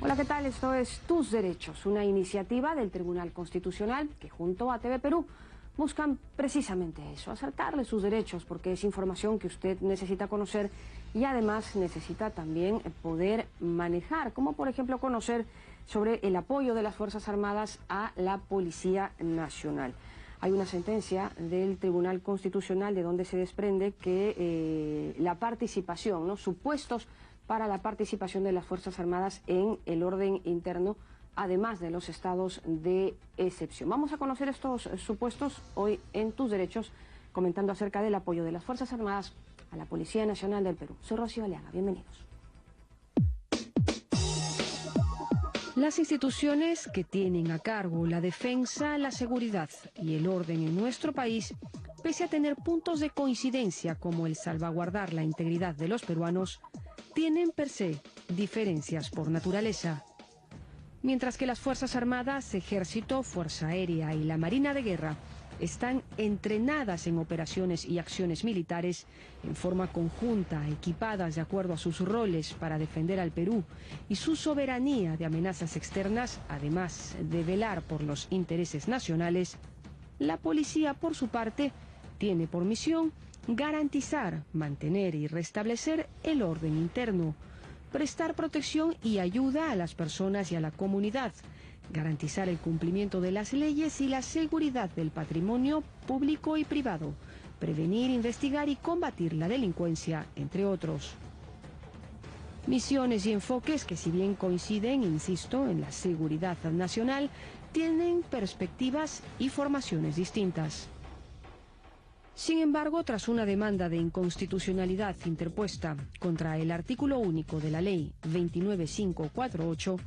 Hola, ¿qué tal? Esto es Tus Derechos, una iniciativa del Tribunal Constitucional que junto a TV Perú buscan precisamente eso, asaltarle sus derechos, porque es información que usted necesita conocer y además necesita también poder manejar, como por ejemplo conocer sobre el apoyo de las Fuerzas Armadas a la Policía Nacional. Hay una sentencia del Tribunal Constitucional de donde se desprende que la participación, ¿no?, supuestos para la participación de las Fuerzas Armadas en el orden interno, además de los estados de excepción. Vamos a conocer estos supuestos hoy en Tus Derechos, comentando acerca del apoyo de las Fuerzas Armadas a la Policía Nacional del Perú. Soy Rocío Aliaga, bienvenidos. Las instituciones que tienen a cargo la defensa, la seguridad y el orden en nuestro país, pese a tener puntos de coincidencia como el salvaguardar la integridad de los peruanos, tienen per se diferencias por naturaleza. Mientras que las Fuerzas Armadas, Ejército, Fuerza Aérea y la Marina de Guerra están entrenadas en operaciones y acciones militares en forma conjunta, equipadas de acuerdo a sus roles para defender al Perú y su soberanía de amenazas externas, además de velar por los intereses nacionales, la policía, por su parte, tiene por misión garantizar, mantener y restablecer el orden interno, prestar protección y ayuda a las personas y a la comunidad, garantizar el cumplimiento de las leyes y la seguridad del patrimonio público y privado, prevenir, investigar y combatir la delincuencia, entre otros. Misiones y enfoques que, si bien coinciden, insisto, en la seguridad nacional, tienen perspectivas y formaciones distintas. Sin embargo, tras una demanda de inconstitucionalidad interpuesta contra el artículo único de la Ley 29548,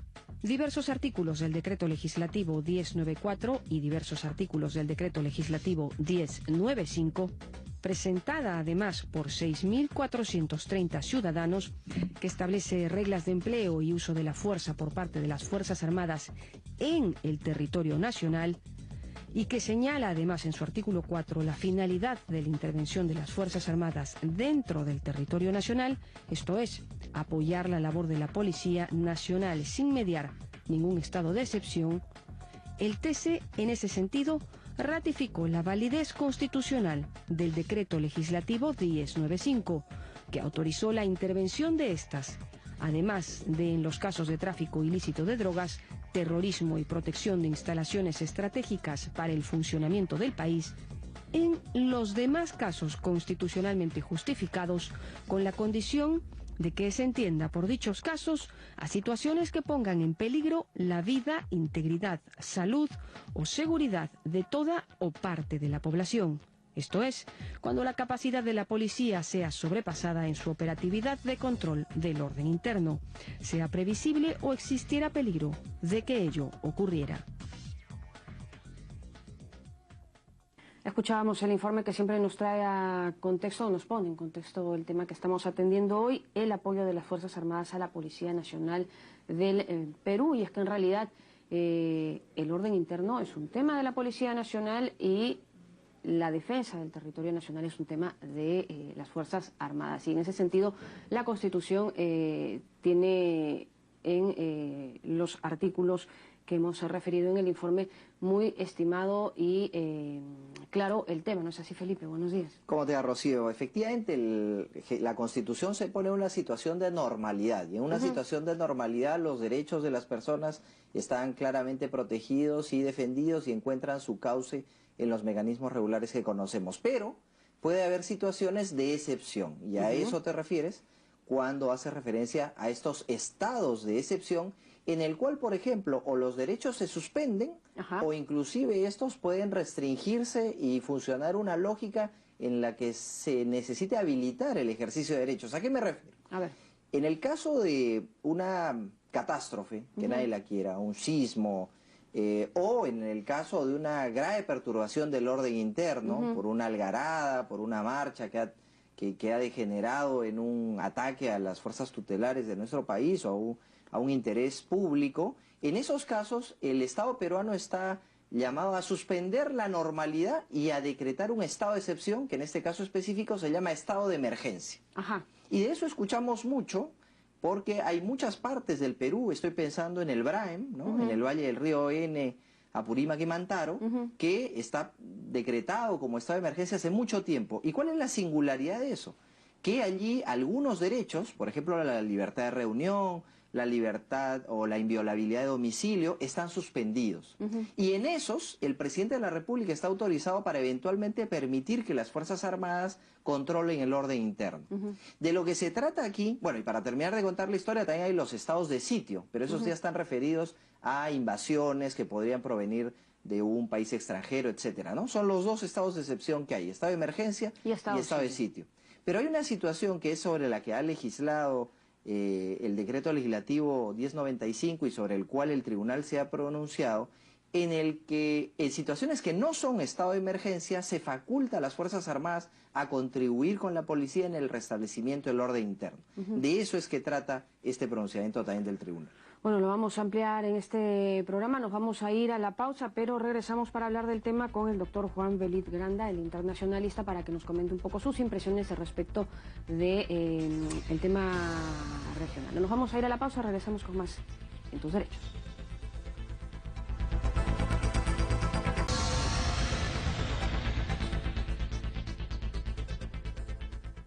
diversos artículos del Decreto Legislativo 1094 y diversos artículos del Decreto Legislativo 1095, presentada además por 6.430 ciudadanos, que establece reglas de empleo y uso de la fuerza por parte de las Fuerzas Armadas en el territorio nacional, y que señala además en su artículo 4 la finalidad de la intervención de las Fuerzas Armadas dentro del territorio nacional, esto es, apoyar la labor de la Policía Nacional sin mediar ningún estado de excepción, el TC en ese sentido ratificó la validez constitucional del Decreto Legislativo 1095, que autorizó la intervención de estas, además de en los casos de tráfico ilícito de drogas, terrorismo y protección de instalaciones estratégicas para el funcionamiento del país, en los demás casos constitucionalmente justificados, con la condición de que se entienda por dichos casos a situaciones que pongan en peligro la vida, integridad, salud o seguridad de toda o parte de la población. Esto es, cuando la capacidad de la policía sea sobrepasada en su operatividad de control del orden interno, sea previsible o existiera peligro de que ello ocurriera. Escuchábamos el informe que siempre nos trae a contexto, nos pone en contexto el tema que estamos atendiendo hoy, el apoyo de las Fuerzas Armadas a la Policía Nacional del Perú, y es que en realidad el orden interno es un tema de la Policía Nacional y la defensa del territorio nacional es un tema de las Fuerzas Armadas, y en ese sentido la Constitución tiene en los artículos que hemos referido en el informe muy estimado y claro el tema, ¿no es así, Felipe? Buenos días. ¿Cómo te va, Rocío? Efectivamente, la Constitución se pone en una situación de normalidad, y en una situación de normalidad los derechos de las personas están claramente protegidos y defendidos y encuentran su cauce en los mecanismos regulares que conocemos. Pero puede haber situaciones de excepción, y a eso te refieres cuando hace referencia a estos estados de excepción en el cual, por ejemplo, o los derechos se suspenden o inclusive estos pueden restringirse y funcionar una lógica en la que se necesite habilitar el ejercicio de derechos. ¿A qué me refiero? A ver. En el caso de una catástrofe, que nadie la quiera, un sismo, o en el caso de una grave perturbación del orden interno, por una algarada, por una marcha que ha degenerado en un ataque a las fuerzas tutelares de nuestro país o a un interés público, en esos casos el Estado peruano está llamado a suspender la normalidad y a decretar un estado de excepción, que en este caso específico se llama estado de emergencia. Y de eso escuchamos mucho porque hay muchas partes del Perú, estoy pensando en el Braem, ¿no? En el Valle del Río N, Apurímac y Mantaro, que está decretado como estado de emergencia hace mucho tiempo. ¿Y cuál es la singularidad de eso? Que allí algunos derechos, por ejemplo la libertad de reunión, la libertad o la inviolabilidad de domicilio, están suspendidos. Y en esos, el presidente de la República está autorizado para eventualmente permitir que las Fuerzas Armadas controlen el orden interno. De lo que se trata aquí, bueno, y para terminar de contar la historia, también hay los estados de sitio, pero esos ya están referidos a invasiones que podrían provenir de un país extranjero, etcétera, ¿no? Son los dos estados de excepción que hay, estado de emergencia y estado de sitio. Pero hay una situación que es sobre la que ha legislado el decreto legislativo 1095 y sobre el cual el tribunal se ha pronunciado, en el que en situaciones que no son estado de emergencia se faculta a las Fuerzas Armadas a contribuir con la policía en el restablecimiento del orden interno. De eso es que trata este pronunciamiento también del tribunal. Bueno, lo vamos a ampliar en este programa, nos vamos a ir a la pausa, pero regresamos para hablar del tema con el doctor Juan Velit Granda, el internacionalista, para que nos comente un poco sus impresiones respecto del tema regional. Nos vamos a ir a la pausa, regresamos con más en tus derechos.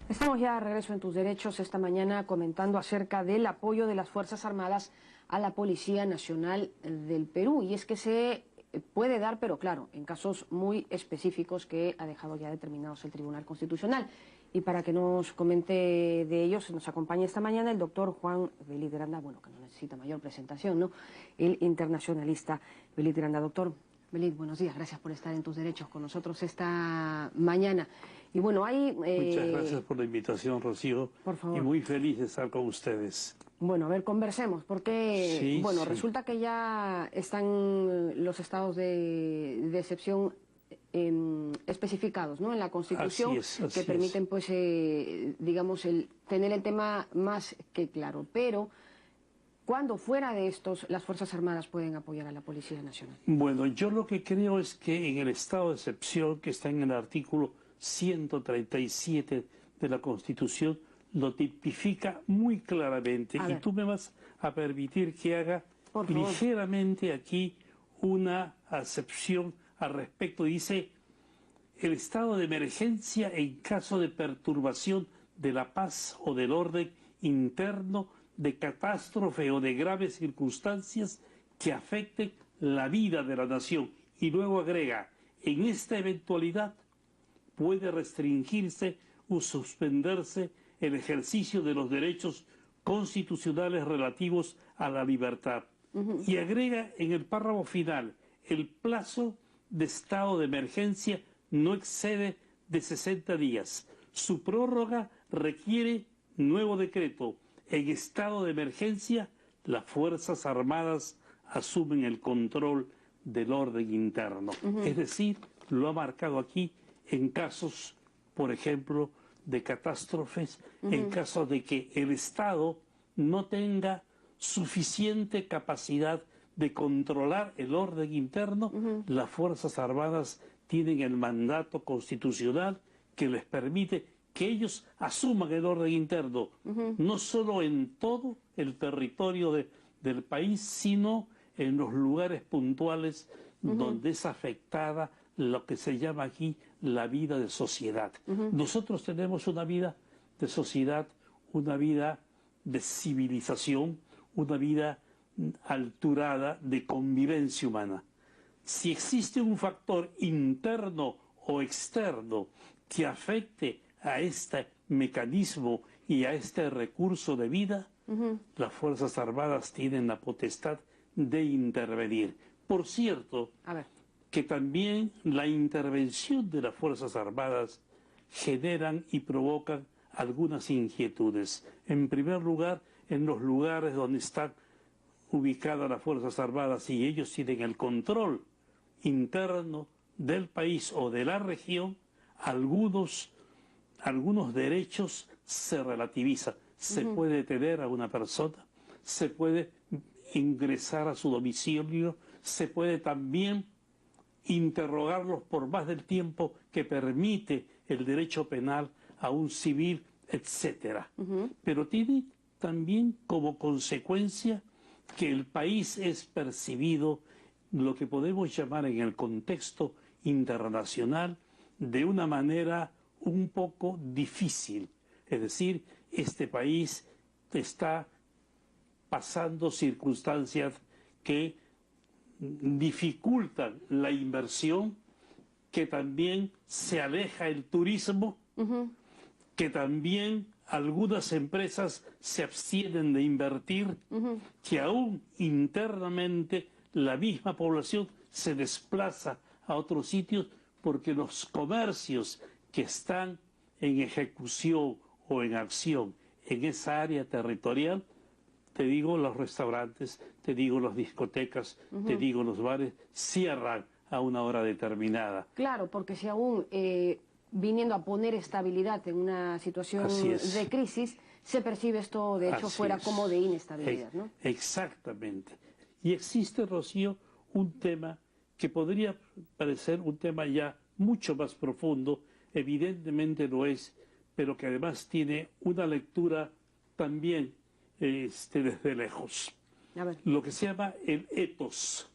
Estamos ya de regreso en tus derechos esta mañana comentando acerca del apoyo de las Fuerzas Armadas a la Policía Nacional del Perú. Y es que se puede dar, pero claro, en casos muy específicos que ha dejado ya determinados el Tribunal Constitucional. Y para que nos comente de ellos, nos acompaña esta mañana el doctor Juan Velit Granda, bueno, que no necesita mayor presentación, ¿no? El internacionalista Velit Granda. Doctor Velit, buenos días, gracias por estar en tus derechos con nosotros esta mañana. Y bueno, hay... Muchas gracias por la invitación, Rocío. Por favor. Y muy feliz de estar con ustedes. Bueno, a ver, conversemos, porque, sí, bueno, resulta que ya están los estados de excepción especificados, ¿no?, en la Constitución, así que permiten, pues, digamos, tener el tema más que claro. Pero, ¿cuándo fuera de estos las Fuerzas Armadas pueden apoyar a la Policía Nacional? Bueno, yo lo que creo es que en el estado de excepción, que está en el artículo 137 de la Constitución, lo tipifica muy claramente. Y tú me vas a permitir que haga ligeramente aquí una acepción al respecto. Dice: el estado de emergencia en caso de perturbación de la paz o del orden interno, de catástrofe o de graves circunstancias que afecten la vida de la nación. Y luego agrega: en esta eventualidad puede restringirse o suspenderse el ejercicio de los derechos constitucionales relativos a la libertad. Y agrega en el párrafo final: el plazo de estado de emergencia no excede de 60 días. Su prórroga requiere nuevo decreto. En estado de emergencia, las Fuerzas Armadas asumen el control del orden interno. Es decir, lo ha marcado aquí en casos, por ejemplo, de catástrofes, en caso de que el Estado no tenga suficiente capacidad de controlar el orden interno, las Fuerzas Armadas tienen el mandato constitucional que les permite que ellos asuman el orden interno, no solo en todo el territorio del país, sino en los lugares puntuales donde es afectada lo que se llama aquí la vida de sociedad. Nosotros tenemos una vida de sociedad, una vida de civilización, una vida alturada de convivencia humana. Si existe un factor interno o externo que afecte a este mecanismo y a este recurso de vida, las Fuerzas Armadas tienen la potestad de intervenir. Por cierto, que también la intervención de las Fuerzas Armadas generan y provocan algunas inquietudes. En primer lugar, en los lugares donde están ubicadas las Fuerzas Armadas y ellos tienen el control interno del país o de la región, algunos derechos se relativizan. Se puede detener a una persona, se puede ingresar a su domicilio, se puede también interrogarlos por más del tiempo que permite el derecho penal a un civil, etcétera. Pero tiene también como consecuencia que el país es percibido, lo que podemos llamar en el contexto internacional, de una manera un poco difícil. Es decir, este país está pasando circunstancias que dificultan la inversión, que también se aleja el turismo, que también algunas empresas se abstienen de invertir, que aún internamente la misma población se desplaza a otros sitios porque los comercios que están en ejecución o en acción en esa área territorial, te digo, los restaurantes, te digo, las discotecas, te digo, los bares, cierran a una hora determinada. Claro, porque si aún viniendo a poner estabilidad en una situación de crisis, se percibe esto, de hecho, fuera como de inestabilidad, ¿no? Exactamente. Y existe, Rocío, un tema que podría parecer un tema ya mucho más profundo, evidentemente lo es, pero que además tiene una lectura también desde lejos. Lo que se llama el etos.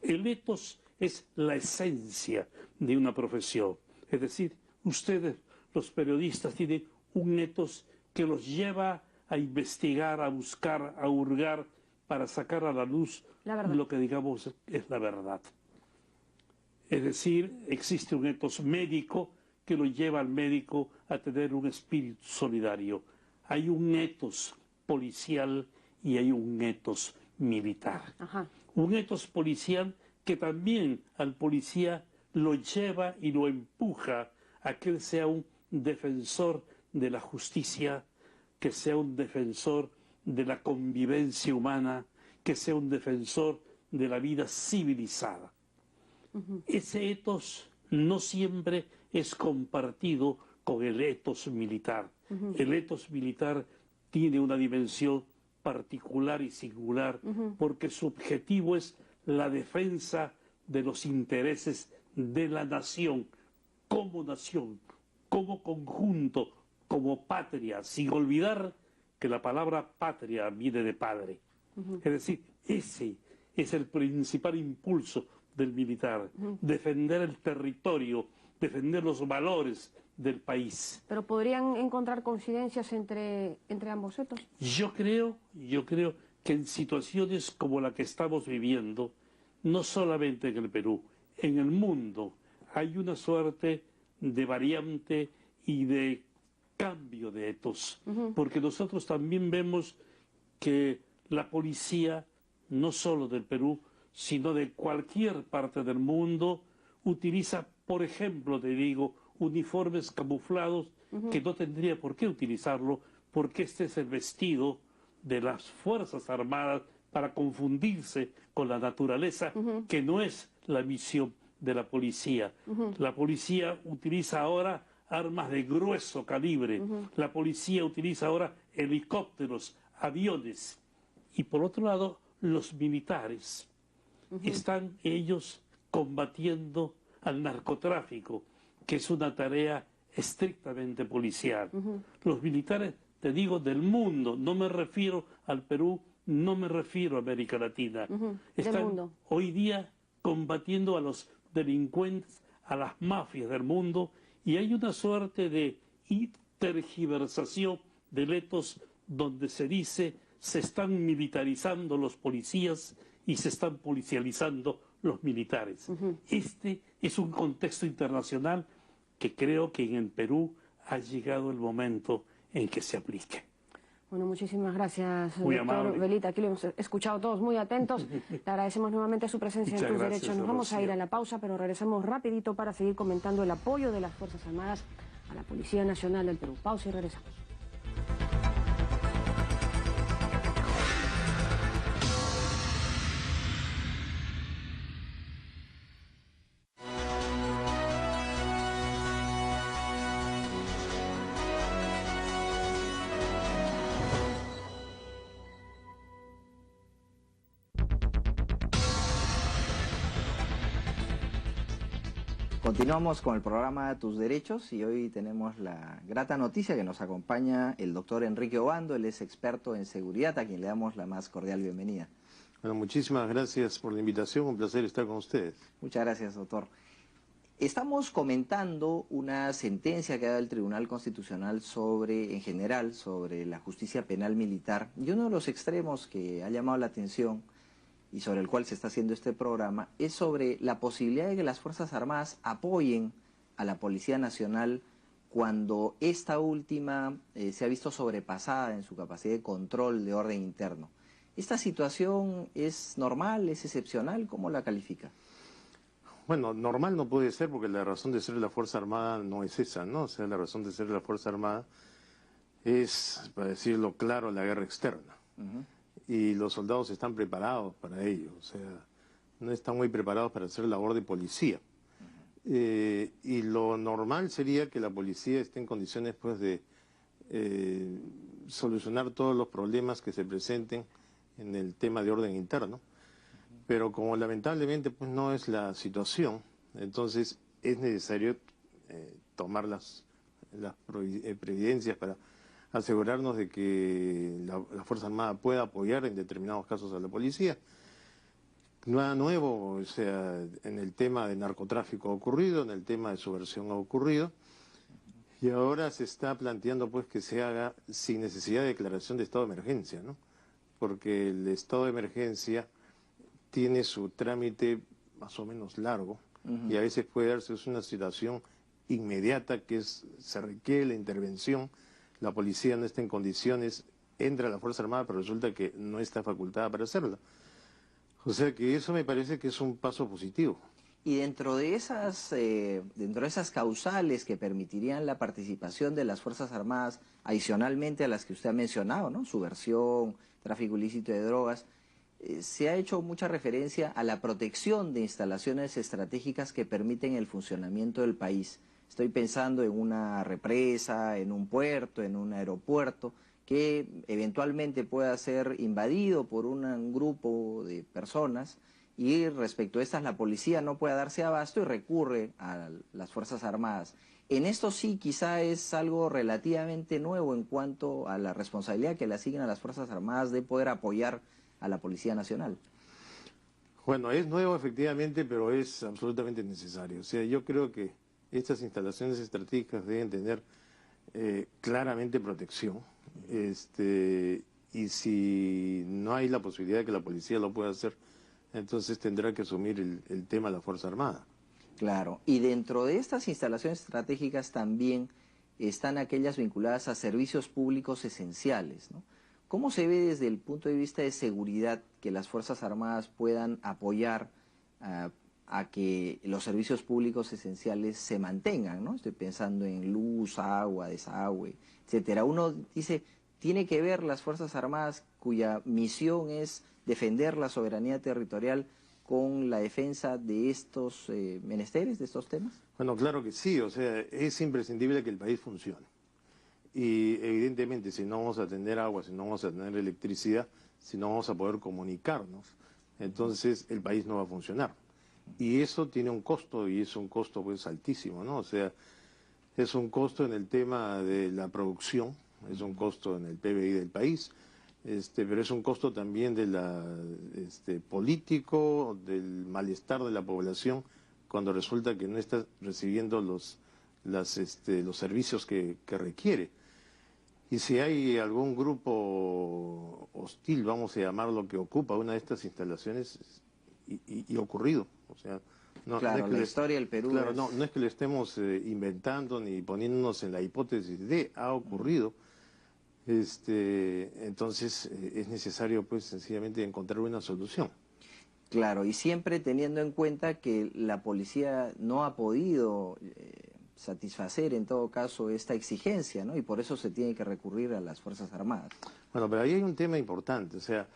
El etos es la esencia de una profesión. Es decir, ustedes, los periodistas, tienen un etos que los lleva a investigar, a buscar, a hurgar, para sacar a la luz lo que digamos es la verdad. Es decir, existe un etos médico que lo lleva al médico a tener un espíritu solidario. Hay un etos policial y hay un etos militar. Un etos policial que también al policía lo lleva y lo empuja a que él sea un defensor de la justicia, que sea un defensor de la convivencia humana, que sea un defensor de la vida civilizada. Ese etos no siempre es compartido con el etos militar. El etos militar tiene una dimensión particular y singular porque su objetivo es la defensa de los intereses de la nación, como conjunto, como patria, sin olvidar que la palabra patria viene de padre. Es decir, ese es el principal impulso del militar, defender el territorio, defender los valores del país. ¿Pero podrían encontrar coincidencias entre ambos etos? Yo creo que en situaciones como la que estamos viviendo, no solamente en el Perú, en el mundo, hay una suerte de variante y de cambio de etos, porque nosotros también vemos que la policía, no solo del Perú, sino de cualquier parte del mundo, utiliza, por ejemplo, te digo, uniformes camuflados que no tendría por qué utilizarlo, porque este es el vestido de las Fuerzas Armadas para confundirse con la naturaleza, que no es la misión de la policía. La policía utiliza ahora armas de grueso calibre, la policía utiliza ahora helicópteros, aviones, y por otro lado, los militares están ellos combatiendo al narcotráfico, que es una tarea estrictamente policial. Los militares, te digo, del mundo, no me refiero al Perú, no me refiero a América Latina, están hoy día combatiendo a los delincuentes, a las mafias del mundo, y hay una suerte de tergiversación de etos donde se dice se están militarizando los policías y se están policializando los militares. Este es un contexto internacional que creo que en el Perú ha llegado el momento en que se aplique. Bueno, muchísimas gracias, muy doctor amable. Velita. Aquí lo hemos escuchado todos muy atentos. Le agradecemos nuevamente su presencia en Tus Derechos. Nos vamos a ir a la pausa, pero regresamos rapidito para seguir comentando el apoyo de las Fuerzas Armadas a la Policía Nacional del Perú. Pausa y regresamos. Continuamos con el programa Tus Derechos y hoy tenemos la grata noticia que nos acompaña el doctor Enrique Obando. Él es experto en seguridad, a quien le damos la más cordial bienvenida. Bueno, muchísimas gracias por la invitación, un placer estar con ustedes. Muchas gracias, doctor. Estamos comentando una sentencia que ha dado el Tribunal Constitucional en general, sobre la justicia penal militar, y uno de los extremos que ha llamado la atención y sobre el cual se está haciendo este programa, es sobre la posibilidad de que las Fuerzas Armadas apoyen a la Policía Nacional cuando esta última se ha visto sobrepasada en su capacidad de control de orden interno. ¿Esta situación es normal, es excepcional? ¿Cómo la califica? Bueno, normal no puede ser porque la razón de ser de la Fuerza Armada no es esa, ¿no? O sea, la razón de ser de la Fuerza Armada es, para decirlo claro, la guerra externa. Y los soldados están preparados para ello, o sea, no están muy preparados para hacer labor de policía. Y lo normal sería que la policía esté en condiciones pues de solucionar todos los problemas que se presenten en el tema de orden interno, pero como lamentablemente pues no es la situación, entonces es necesario tomar las previdencias para asegurarnos de que la Fuerza Armada pueda apoyar en determinados casos a la policía. Nada nuevo, o sea, en el tema de narcotráfico ha ocurrido, en el tema de subversión ha ocurrido, y ahora se está planteando pues que se haga sin necesidad de declaración de estado de emergencia, ¿no? Porque el estado de emergencia tiene su trámite más o menos largo, y a veces puede darse una situación inmediata se requiere la intervención. La policía no está en condiciones, entra a la Fuerza Armada, pero resulta que no está facultada para hacerlo. O sea que eso me parece que es un paso positivo. Y dentro de esas causales que permitirían la participación de las Fuerzas Armadas, adicionalmente a las que usted ha mencionado, ¿no? Subversión, tráfico ilícito de drogas, se ha hecho mucha referencia a la protección de instalaciones estratégicas que permiten el funcionamiento del país. Estoy pensando en una represa, en un puerto, en un aeropuerto, que eventualmente pueda ser invadido por un grupo de personas y respecto a estas la policía no pueda darse abasto y recurre a las Fuerzas Armadas. En esto sí quizá es algo relativamente nuevo en cuanto a la responsabilidad que le asignan a las Fuerzas Armadas de poder apoyar a la Policía Nacional. Bueno, es nuevo efectivamente, pero es absolutamente necesario. O sea, yo creo que estas instalaciones estratégicas deben tener claramente protección. Y si no hay la posibilidad de que la policía lo pueda hacer, entonces tendrá que asumir el tema de la Fuerza Armada. Claro, y dentro de estas instalaciones estratégicas también están aquellas vinculadas a servicios públicos esenciales, ¿no? ¿Cómo se ve desde el punto de vista de seguridad que las Fuerzas Armadas puedan apoyar a que los servicios públicos esenciales se mantengan, ¿no? Estoy pensando en luz, agua, desagüe, etcétera. Uno dice, tiene que ver las Fuerzas Armadas cuya misión es defender la soberanía territorial con la defensa de estos menesteres, de estos temas. Bueno, claro que sí, o sea, es imprescindible que el país funcione. Y evidentemente si no vamos a tener agua, si no vamos a tener electricidad, si no vamos a poder comunicarnos, entonces el país no va a funcionar. Y eso tiene un costo, y es un costo pues altísimo, ¿no? O sea, es un costo en el tema de la producción, es un costo en el PBI del país, pero es un costo también de político, del malestar de la población, cuando resulta que no está recibiendo los servicios que requiere. Y si hay algún grupo hostil, vamos a llamarlo, que ocupa una de estas instalaciones, y ocurrido, o sea, claro, no es que la historia del Perú claro, no es que lo estemos inventando ni poniéndonos en la hipótesis ha ocurrido. Entonces es necesario pues sencillamente encontrar una solución. Claro, y siempre teniendo en cuenta que la policía no ha podido satisfacer en todo caso esta exigencia, ¿no? Y por eso se tiene que recurrir a las Fuerzas Armadas. Bueno, pero ahí hay un tema importante, o sea,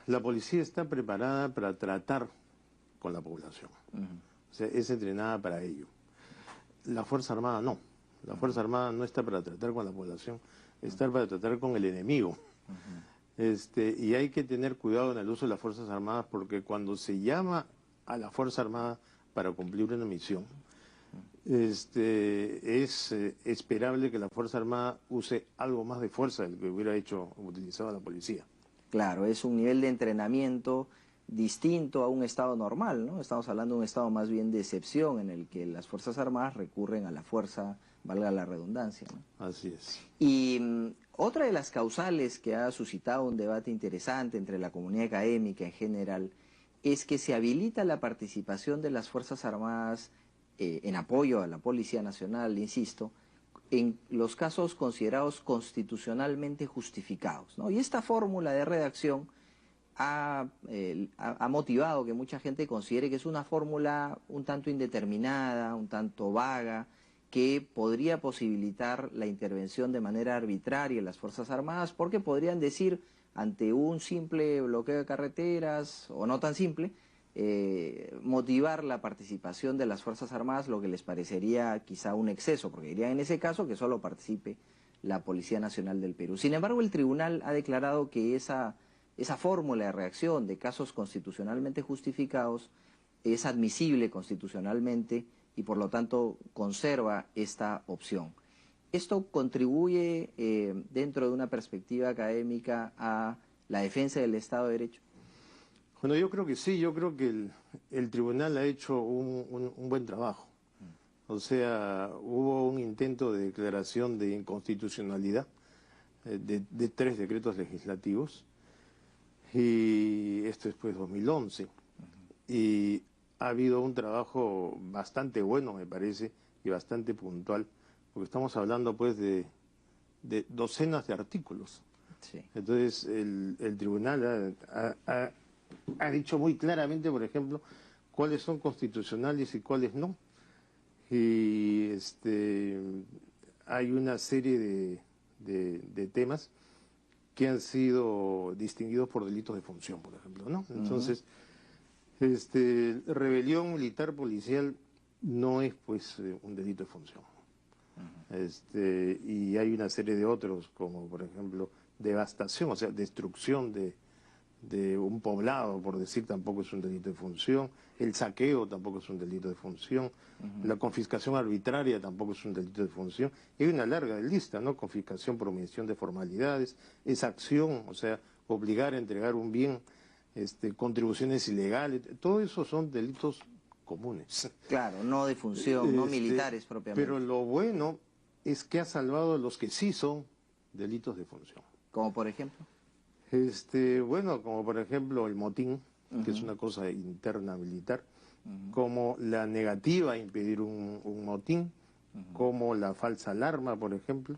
la policía está preparada para tratar con la población, o sea, es entrenada para ello. La Fuerza Armada no, la Fuerza Armada no está para tratar con la población, está para tratar con el enemigo. Y hay que tener cuidado en el uso de las Fuerzas Armadas porque cuando se llama a la Fuerza Armada para cumplir una misión, es esperable que la Fuerza Armada use algo más de fuerza del que hubiera utilizado la policía. Claro, es un nivel de entrenamiento distinto a un estado normal, ¿no? Estamos hablando de un estado más bien de excepción en el que las Fuerzas Armadas recurren a la fuerza, valga la redundancia, ¿no? Así es. Y otra de las causales que ha suscitado un debate interesante entre la comunidad académica en general es que se habilita la participación de las Fuerzas Armadas en apoyo a la Policía Nacional, insisto, en los casos considerados constitucionalmente justificados, ¿no? Y esta fórmula de redacción ha motivado que mucha gente considere que es una fórmula un tanto indeterminada, un tanto vaga, que podría posibilitar la intervención de manera arbitraria en las Fuerzas Armadas, porque podrían decir, ante un simple bloqueo de carreteras, o no tan simple, motivar la participación de las Fuerzas Armadas, lo que les parecería quizá un exceso, porque dirían en ese caso que solo participe la Policía Nacional del Perú. Sin embargo, el tribunal ha declarado que esa fórmula de reacción de casos constitucionalmente justificados es admisible constitucionalmente y por lo tanto conserva esta opción. ¿Esto contribuye dentro de una perspectiva académica a la defensa del Estado de Derecho? Bueno, yo creo que sí, yo creo que el tribunal ha hecho un buen trabajo. O sea, hubo un intento de declaración de inconstitucionalidad de 3 decretos legislativos, y esto es pues 2011. Y ha habido un trabajo bastante bueno, me parece, y bastante puntual, porque estamos hablando pues de docenas de artículos. Sí. Entonces, el tribunal ha dicho muy claramente, por ejemplo, cuáles son constitucionales y cuáles no. Y hay una serie de temas que han sido distinguidos por delitos de función, por ejemplo, ¿no? Entonces, rebelión militar policial no es pues un delito de función. Y hay una serie de otros, como por ejemplo devastación, o sea, destrucción de un poblado, por decir, tampoco es un delito de función. El saqueo tampoco es un delito de función. La confiscación arbitraria tampoco es un delito de función. Y hay una larga lista, ¿no? Confiscación por omisión de formalidades, exacción, o sea, obligar a entregar un bien, contribuciones ilegales, todo eso son delitos comunes. Claro, no de función, no militares propiamente. Pero lo bueno es que ha salvado a los que sí son delitos de función. Como por ejemplo. Bueno, como por ejemplo el motín, que es una cosa interna militar, como la negativa a impedir un motín, como la falsa alarma, por ejemplo,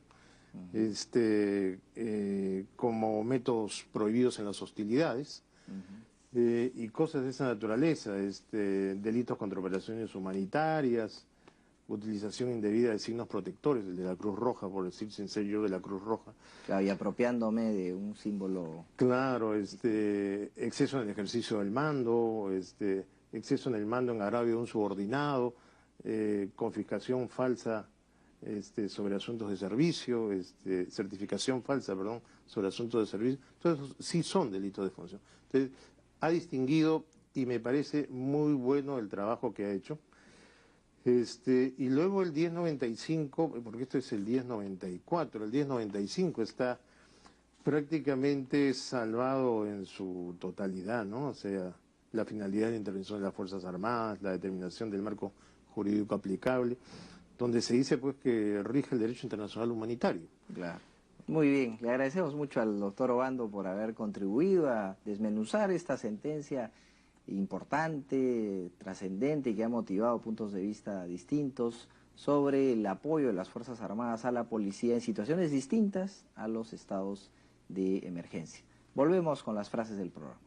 como métodos prohibidos en las hostilidades, y cosas de esa naturaleza, delitos contra operaciones humanitarias, utilización indebida de signos protectores, el de la Cruz Roja, por decir sin ser yo de la Cruz Roja. Claro, y apropiándome de un símbolo. Claro, exceso en el ejercicio del mando, exceso en el mando en agravio de un subordinado, confiscación falsa sobre asuntos de servicio, certificación falsa, perdón, sobre asuntos de servicio. Entonces, sí son delitos de función. Entonces, ha distinguido y me parece muy bueno el trabajo que ha hecho. Y luego el 1095, porque esto es el 1094, el 1095 está prácticamente salvado en su totalidad, ¿no? O sea, la finalidad de la intervención de las Fuerzas Armadas, la determinación del marco jurídico aplicable, donde se dice pues que rige el derecho internacional humanitario. Claro. Muy bien, le agradecemos mucho al doctor Obando por haber contribuido a desmenuzar esta sentencia importante, trascendente y que ha motivado puntos de vista distintos sobre el apoyo de las Fuerzas Armadas a la policía en situaciones distintas a los estados de emergencia. Volvemos con las frases del programa.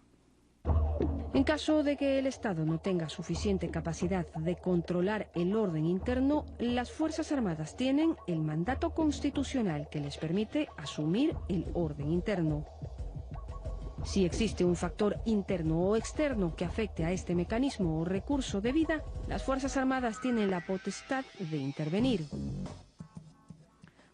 En caso de que el Estado no tenga suficiente capacidad de controlar el orden interno, las Fuerzas Armadas tienen el mandato constitucional que les permite asumir el orden interno. Si existe un factor interno o externo que afecte a este mecanismo o recurso de vida, las Fuerzas Armadas tienen la potestad de intervenir.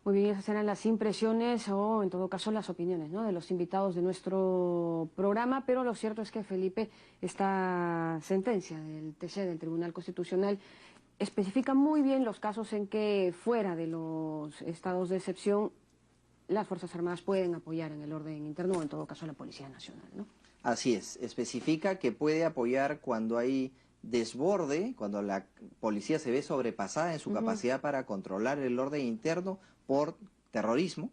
Muy bien, esas eran las impresiones o, en todo caso, las opiniones, ¿no?, de los invitados de nuestro programa, pero lo cierto es que, Felipe, esta sentencia del TC, del Tribunal Constitucional, especifica muy bien los casos en que fuera de los estados de excepción las Fuerzas Armadas pueden apoyar en el orden interno o en todo caso la Policía Nacional, ¿no? Así es, especifica que puede apoyar cuando hay desborde, cuando la policía se ve sobrepasada en su capacidad para controlar el orden interno por terrorismo,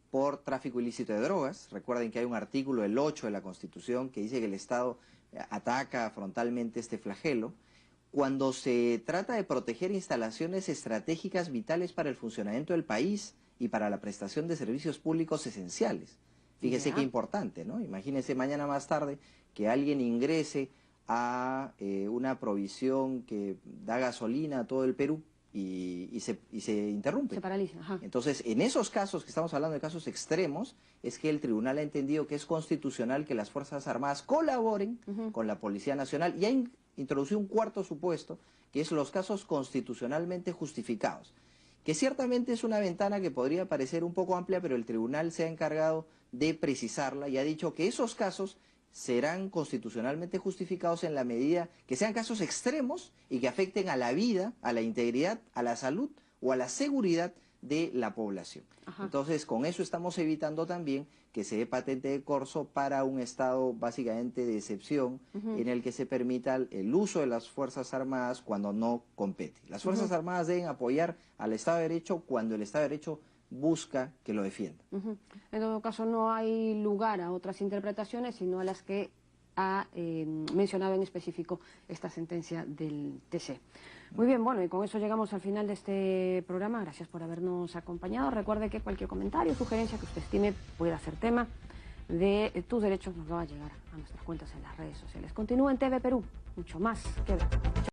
por tráfico ilícito de drogas. Recuerden que hay un artículo, el 8 de la Constitución, que dice que el Estado ataca frontalmente este flagelo. Cuando se trata de proteger instalaciones estratégicas vitales para el funcionamiento del país y para la prestación de servicios públicos esenciales. Fíjese qué importante, ¿no? Imagínense mañana más tarde que alguien ingrese a una provisión que da gasolina a todo el Perú y se interrumpe. Se paraliza, ajá. Entonces, en esos casos, que estamos hablando de casos extremos, es que el tribunal ha entendido que es constitucional que las Fuerzas Armadas colaboren con la Policía Nacional y ha introducido un cuarto supuesto, que es los casos constitucionalmente justificados, que ciertamente es una ventana que podría parecer un poco amplia, pero el tribunal se ha encargado de precisarla y ha dicho que esos casos serán constitucionalmente justificados en la medida que sean casos extremos y que afecten a la vida, a la integridad, a la salud o a la seguridad de la población. Entonces, con eso estamos evitando también que se dé patente de corso para un estado básicamente de excepción en el que se permita el uso de las Fuerzas Armadas cuando no compete. Las Fuerzas Armadas deben apoyar al Estado de Derecho cuando el Estado de Derecho busca que lo defienda. En todo caso, no hay lugar a otras interpretaciones, sino a las que ha mencionado en específico esta sentencia del TC. Muy bien, bueno, y con eso llegamos al final de este programa. Gracias por habernos acompañado. Recuerde que cualquier comentario, sugerencia que usted estime pueda ser tema de tus derechos nos va a llegar a nuestras cuentas en las redes sociales. Continúa en TV Perú, mucho más que ver.